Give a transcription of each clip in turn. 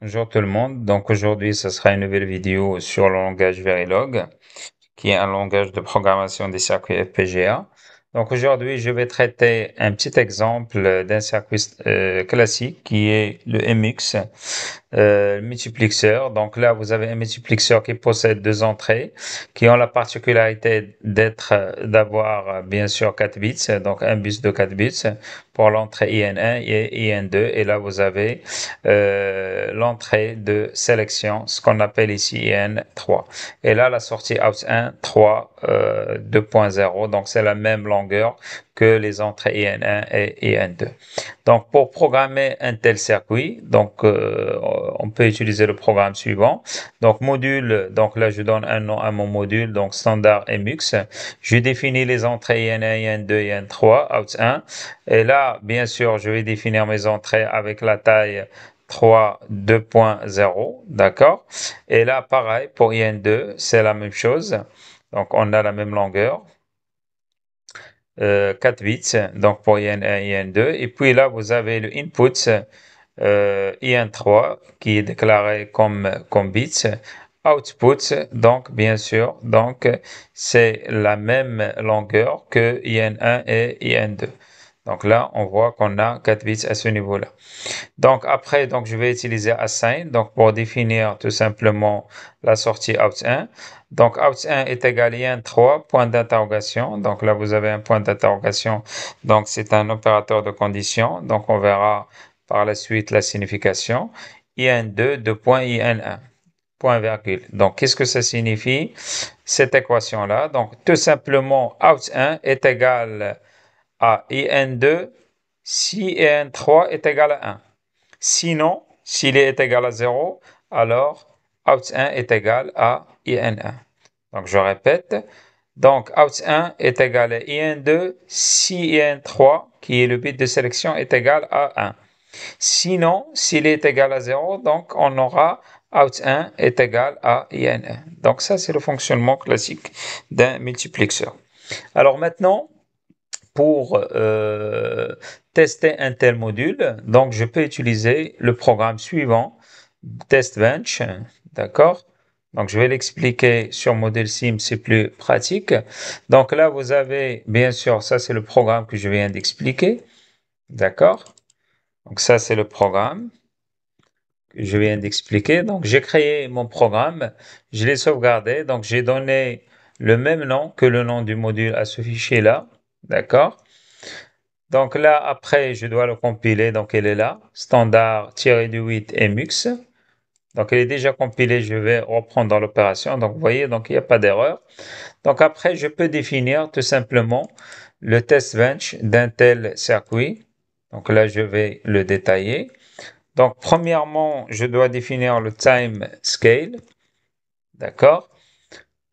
Bonjour tout le monde. Donc aujourd'hui, ce sera une nouvelle vidéo sur le langage Verilog, qui est un langage de programmation des circuits FPGA. Donc aujourd'hui, je vais traiter un petit exemple d'un circuit classique qui est le MX, multiplexeur. Donc là, vous avez un multiplexeur qui possède deux entrées, qui ont la particularité d'avoir bien sûr 4 bits, donc un bus de 4 bits pour l'entrée IN1 et IN2. Et là, vous avez l'entrée de sélection, ce qu'on appelle ici IN3. Et là, la sortie out1 3 2.0, donc c'est la même longueur que les entrées IN1 et IN2. Donc, pour programmer un tel circuit, donc on peut utiliser le programme suivant. Donc, module, donc là, je donne un nom à mon module, donc standard MX. Je définis les entrées IN1, IN2, IN3, out1. Et là, bien sûr, je vais définir mes entrées avec la taille 3 2.0, d'accord? Et là, pareil, pour IN2, c'est la même chose. Donc, on a la même longueur. 4 bits, donc pour IN1, IN2. Et puis là, vous avez le input IN3 qui est déclaré comme bits. Output, donc bien sûr, donc c'est la même longueur que IN1 et IN2. Donc là, on voit qu'on a 4 bits à ce niveau-là. Donc après, donc je vais utiliser assign donc pour définir tout simplement la sortie out1. Donc out1 est égal à IN3 point d'interrogation. Donc là vous avez un point d'interrogation. Donc c'est un opérateur de condition. Donc on verra par la suite la signification. IN2 de point IN1 point virgule. Donc qu'est-ce que ça signifie cette équation-là? Donc tout simplement out1 est égal à IN2 si IN3 est égal à 1. Sinon, s'il est égal à 0, alors out1 est égal à in1. Donc, je répète. Donc, out1 est égal à in2 si in3, qui est le bit de sélection, est égal à 1. Sinon, s'il est égal à 0, donc on aura out1 est égal à in1. Donc, ça, c'est le fonctionnement classique d'un multiplexeur. Alors maintenant, pour tester un tel module, donc je peux utiliser le programme suivant, TestBench, d'accord? Donc je vais l'expliquer sur modèle Sim, c'est plus pratique. Donc là, vous avez, bien sûr, ça c'est le programme que je viens d'expliquer, d'accord? Donc ça c'est le programme que je viens d'expliquer. Donc j'ai créé mon programme, je l'ai sauvegardé, donc j'ai donné le même nom que le nom du module à ce fichier-là, d'accord? Donc là, après, je dois le compiler. Donc, elle est là. Standard-8 MX. Donc, elle est déjà compilée. Je vais reprendre dans l'opération. Donc, vous voyez, donc il n'y a pas d'erreur. Donc, après, je peux définir tout simplement le test bench d'un tel circuit. Donc, là, je vais le détailler. Donc, premièrement, je dois définir le time scale. D'accord?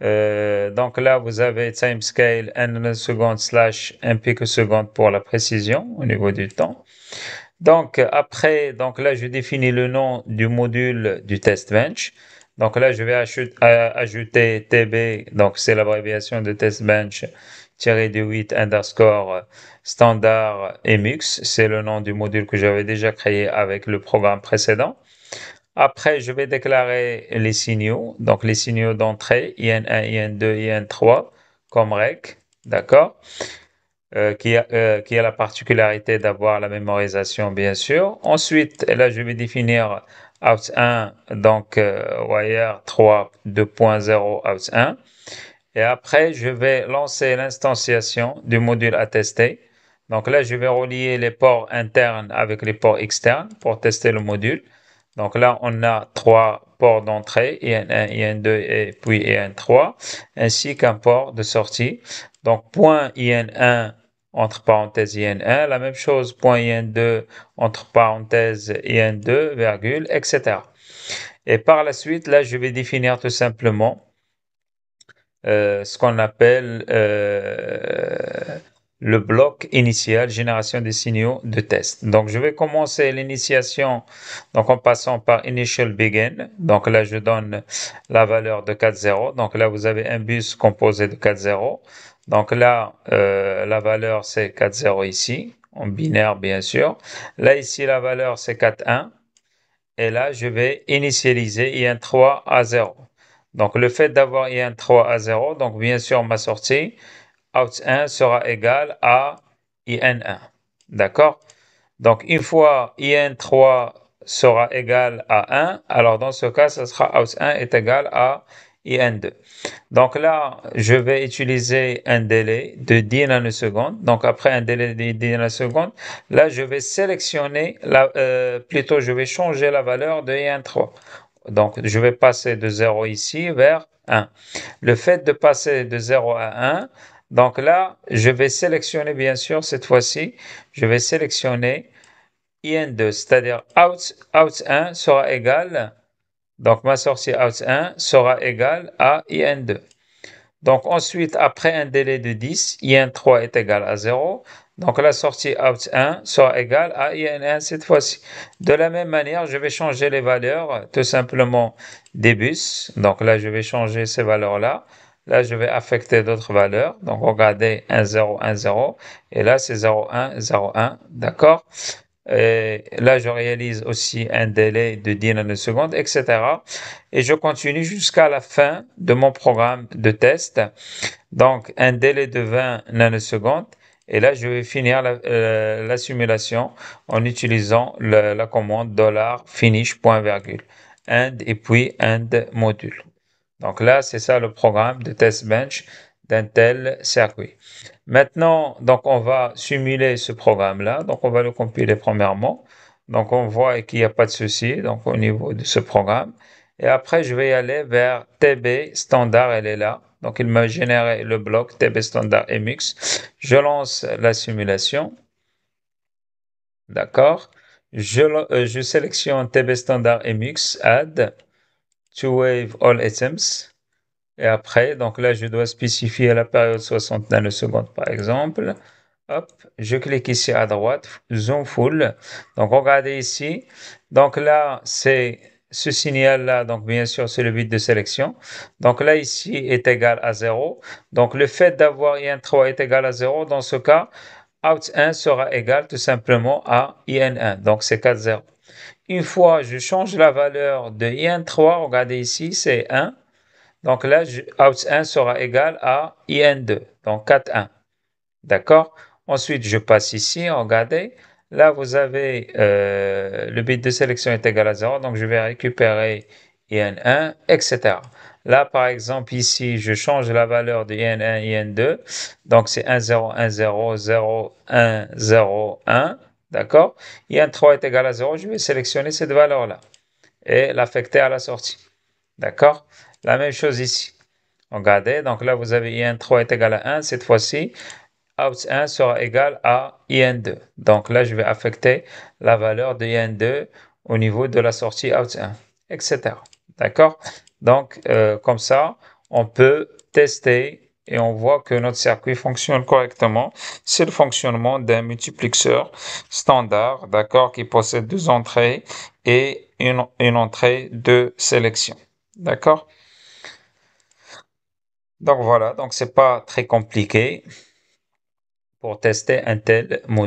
Donc là, vous avez timescale 1 nanoseconde slash 1 picoseconde pour la précision au niveau du temps. Donc après, donc là, je définis le nom du module du test bench. Donc là, je vais ajouter TB, donc c'est l'abréviation de test bench du 8 underscore standard MX. C'est le nom du module que j'avais déjà créé avec le programme précédent. Après, je vais déclarer les signaux, donc les signaux d'entrée, IN1, IN2, IN3, comme rec, d'accord, qui a la particularité d'avoir la mémorisation, bien sûr. Ensuite, là, je vais définir out1, donc wire 3 2.0 out1. Et après, je vais lancer l'instanciation du module à tester. Donc là, je vais relier les ports internes avec les ports externes pour tester le module. Donc là, on a trois ports d'entrée, IN1, IN2 et puis IN3, ainsi qu'un port de sortie. Donc point IN1 entre parenthèses IN1, la même chose point IN2 entre parenthèses IN2, virgule, etc. Et par la suite, là, je vais définir tout simplement ce qu'on appelle le bloc initial, génération des signaux de test. Donc, je vais commencer l'initiation donc en passant par initial begin. Donc là, je donne la valeur de 4.0. Donc là, vous avez un bus composé de 4.0. Donc là, la valeur, c'est 4.0 ici, en binaire, bien sûr. Là, ici, la valeur, c'est 4.1. Et là, je vais initialiser IN3 à 0. Donc, le fait d'avoir IN3 à 0, donc bien sûr, ma sortie out1 sera égale à IN1. D'accord? Donc, une fois IN3 sera égal à 1, alors dans ce cas, ça sera out1 est égal à IN2. Donc là, je vais utiliser un délai de 10 nanosecondes. Donc après un délai de 10 nanosecondes, là, je vais sélectionner, plutôt je vais changer la valeur de IN3. Donc je vais passer de 0 ici vers 1. Le fait de passer de 0 à 1, donc là, je vais sélectionner, bien sûr, cette fois-ci, je vais sélectionner IN2, c'est-à-dire out1 sera égal, donc ma sortie out1 sera égale à IN2. Donc ensuite, après un délai de 10, IN3 est égal à 0. Donc la sortie out1 sera égale à IN1 cette fois-ci. De la même manière, je vais changer les valeurs tout simplement des bus. Donc là, je vais changer ces valeurs-là. Là, je vais affecter d'autres valeurs. Donc regardez 1, 0, 1, 0. Et là, c'est 0, 1, 0, 1. D'accord? Et là, je réalise aussi un délai de 10 nanosecondes, etc. Et je continue jusqu'à la fin de mon programme de test. Donc, un délai de 20 nanosecondes. Et là, je vais finir la simulation en utilisant la commande $finish point virgule. And et puis end module. Donc là, c'est ça le programme de test bench d'un tel circuit. Maintenant, donc on va simuler ce programme-là. Donc on va le compiler premièrement. Donc on voit qu'il n'y a pas de souci donc au niveau de ce programme. Et après, je vais aller vers TB standard, elle est là. Donc il m'a généré le bloc TB standard MX. Je lance la simulation. D'accord. Je sélectionne TB standard MX, add to wave all items. Et après, donc là, je dois spécifier la période 60 nanosecondes, par exemple. Hop, je clique ici à droite, zoom full. Donc, regardez ici. Donc là, c'est ce signal-là. Donc, bien sûr, c'est le bit de sélection. Donc là, ici, est égal à 0. Donc, le fait d'avoir IN3 est égal à 0, dans ce cas, out1 sera égal tout simplement à IN1. Donc, c'est 4, 0. Une fois, je change la valeur de IN3. Regardez ici, c'est 1. Donc là, out1 sera égal à IN2, donc 4, 1. D'accord? Ensuite, je passe ici, regardez. Là, vous avez le bit de sélection est égal à 0, donc je vais récupérer IN1, etc. Là, par exemple, ici, je change la valeur de IN1, IN2. Donc, c'est 1, 0, 1, 0, 0, 1, 0, 1. D'accord? IN3 est égal à 0, je vais sélectionner cette valeur-là et l'affecter à la sortie. D'accord? La même chose ici. Regardez, donc là, vous avez IN3 est égal à 1. Cette fois-ci, out1 sera égal à IN2. Donc là, je vais affecter la valeur de IN2 au niveau de la sortie out1, etc. D'accord? Donc, comme ça, on peut tester et on voit que notre circuit fonctionne correctement. C'est le fonctionnement d'un multiplexeur standard, d'accord, qui possède deux entrées et une entrée de sélection. D'accord? Donc voilà, donc c'est pas très compliqué pour tester un tel module.